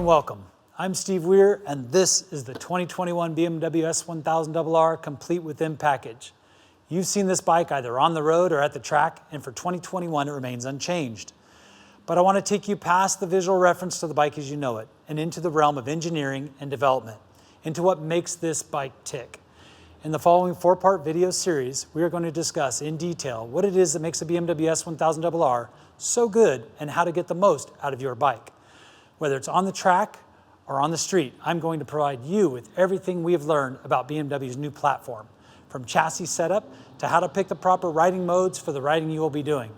and welcome. I'm Steve Weir, and this is the 2021 BMW s1000rr complete with M package. You've seen this bike either on the road or at the track, and for 2021 it remains unchanged. But I want to take you past the visual reference to the bike as you know it, and into the realm of engineering and development, into what makes this bike tick. In the following 4-part video series, we are going to discuss in detail what it is that makes a BMW s1000rr so good and how to get the most out of your bike. Whether it's on the track or on the street, I'm going to provide you with everything we have learned about BMW's new platform, from chassis setup to how to pick the proper riding modes for the riding you will be doing.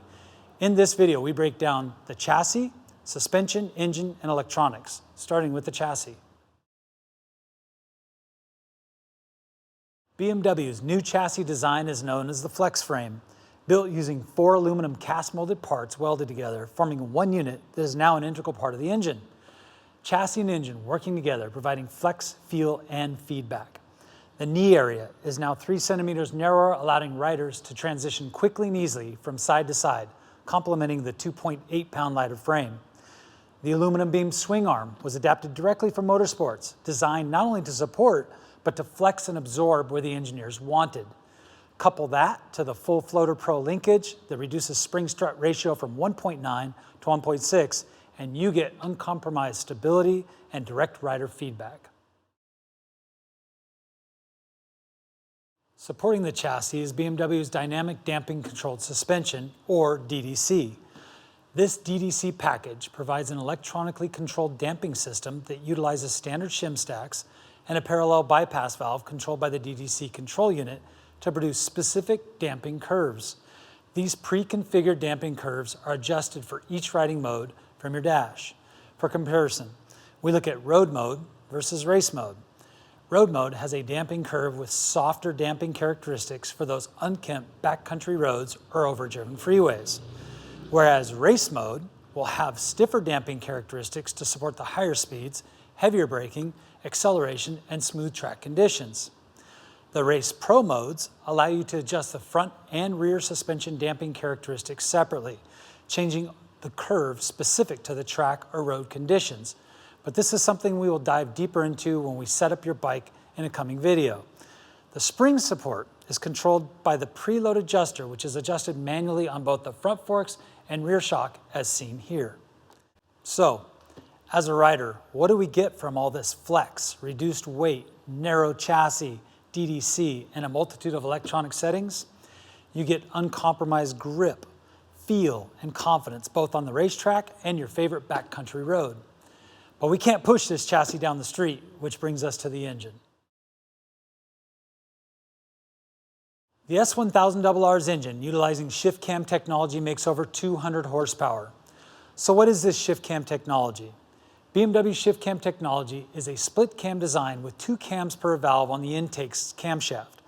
In this video, we break down the chassis, suspension, engine, and electronics, starting with the chassis. BMW's new chassis design is known as the flex frame, built using 4 aluminum cast-molded parts welded together, forming one unit that is now an integral part of the engine. Chassis and engine working together, providing flex, feel, and feedback. The knee area is now 3 centimeters narrower, allowing riders to transition quickly and easily from side to side, complementing the 2.8-pound lighter frame. The aluminum beam swing arm was adapted directly from motorsports, designed not only to support, but to flex and absorb where the engineers wanted. Couple that to the full Floater Pro linkage that reduces spring strut ratio from 1.9 to 1.6, and you get uncompromised stability and direct rider feedback. Supporting the chassis is BMW's Dynamic Damping Controlled Suspension, or DDC. This DDC package provides an electronically controlled damping system that utilizes standard shim stacks and a parallel bypass valve controlled by the DDC control unit to produce specific damping curves. These pre-configured damping curves are adjusted for each riding mode from your dash. For comparison, we look at road mode versus race mode. Road mode has a damping curve with softer damping characteristics for those unkempt backcountry roads or overdriven freeways, whereas race mode will have stiffer damping characteristics to support the higher speeds, heavier braking, acceleration, and smooth track conditions. The Race Pro modes allow you to adjust the front and rear suspension damping characteristics separately, changing the curve specific to the track or road conditions. But this is something we will dive deeper into when we set up your bike in a coming video. The spring support is controlled by the preload adjuster, which is adjusted manually on both the front forks and rear shock as seen here. So, as a rider, what do we get from all this flex, reduced weight, narrow chassis, DDC, and a multitude of electronic settings? You get uncompromised grip, feel, and confidence both on the racetrack and your favorite backcountry road. But we can't push this chassis down the street, which brings us to the engine. The s1000rr's engine, utilizing shift cam technology, makes over 200 horsepower. So what is this shift cam technology? BMW shift cam technology is a split cam design with 2 cams per valve on the intake's camshaft.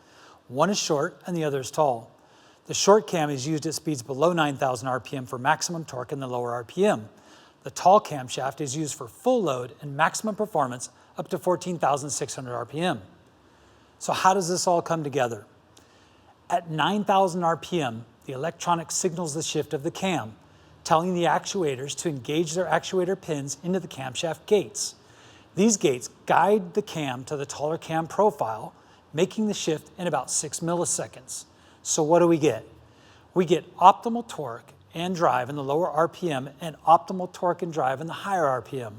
One is short and the other is tall. The short cam is used at speeds below 9,000 RPM for maximum torque in the lower RPM. The tall camshaft is used for full load and maximum performance up to 14,600 RPM. So how does this all come together? At 9,000 RPM, the electronic signals the shift of the cam, telling the actuators to engage their actuator pins into the camshaft gates. These gates guide the cam to the taller cam profile, making the shift in about 6 milliseconds. So what do we get? We get optimal torque and drive in the lower RPM and optimal torque and drive in the higher RPM.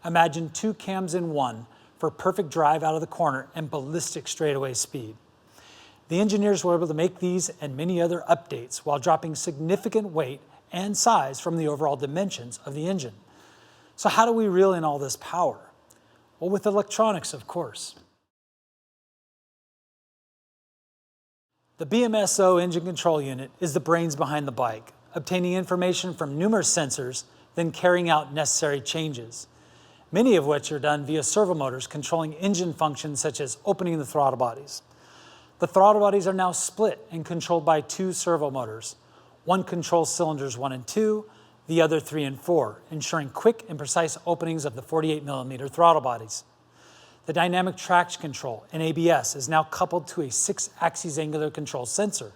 Imagine 2 cams in one for perfect drive out of the corner and ballistic straightaway speed. The engineers were able to make these and many other updates while dropping significant weight and size from the overall dimensions of the engine. So how do we reel in all this power? Well, with electronics, of course. The BMSO engine control unit is the brains behind the bike, obtaining information from numerous sensors, then carrying out necessary changes, many of which are done via servo motors controlling engine functions such as opening the throttle bodies. The throttle bodies are now split and controlled by 2 servo motors. One controls cylinders 1 and 2, the other 3 and 4, ensuring quick and precise openings of the 48mm throttle bodies. The dynamic traction control and ABS is now coupled to a 6-axis angular control sensor.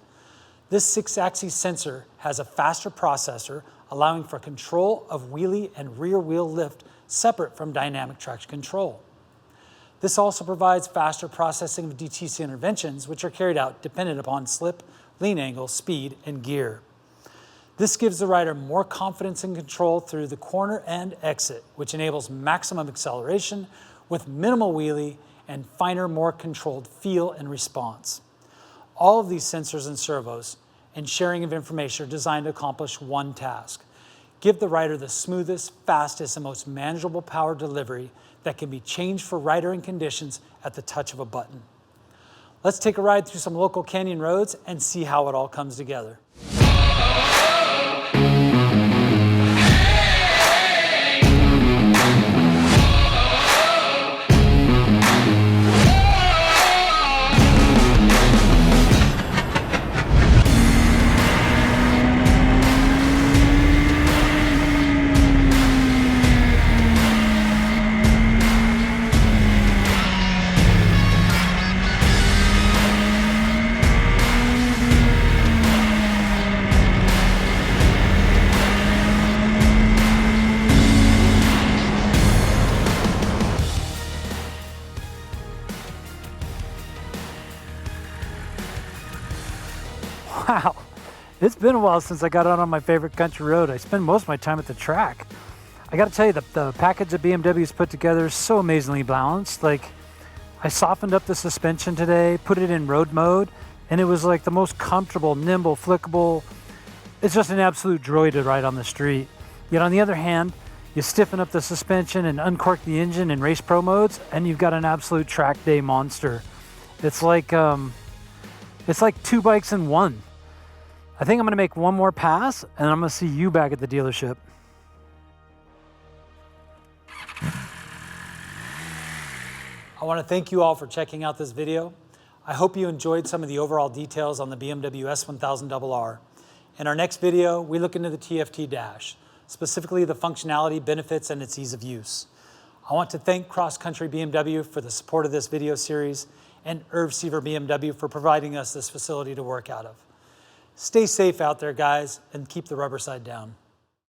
This 6-axis sensor has a faster processor, allowing for control of wheelie and rear wheel lift separate from dynamic traction control. This also provides faster processing of DTC interventions, which are carried out dependent upon slip, lean angle, speed, and gear. This gives the rider more confidence in control through the corner and exit, which enables maximum acceleration with minimal wheelie and finer, more controlled feel and response. All of these sensors and servos and sharing of information are designed to accomplish one task: give the rider the smoothest, fastest, and most manageable power delivery that can be changed for rider and conditions at the touch of a button. Let's take a ride through some local canyon roads and see how it all comes together. Wow, it's been a while since I got out on my favorite country road. I spend most of my time at the track. I gotta tell you, the package that BMW's put together is so amazingly balanced. Like, I softened up the suspension today, put it in road mode, and it was like the most comfortable, nimble, flickable. It's just an absolute joy to ride on the street. Yet on the other hand, you stiffen up the suspension and uncork the engine in race pro modes, and you've got an absolute track day monster. It's like two bikes in one. I think I'm gonna make one more pass and I'm gonna see you back at the dealership. I wanna thank you all for checking out this video. I hope you enjoyed some of the overall details on the BMW s1000rr. In our next video, we look into the TFT Dash, specifically the functionality, benefits, and its ease of use. I want to thank Cross Country BMW for the support of this video series and Irv Seaver BMW for providing us this facility to work out of. Stay safe out there, guys, and keep the rubber side down.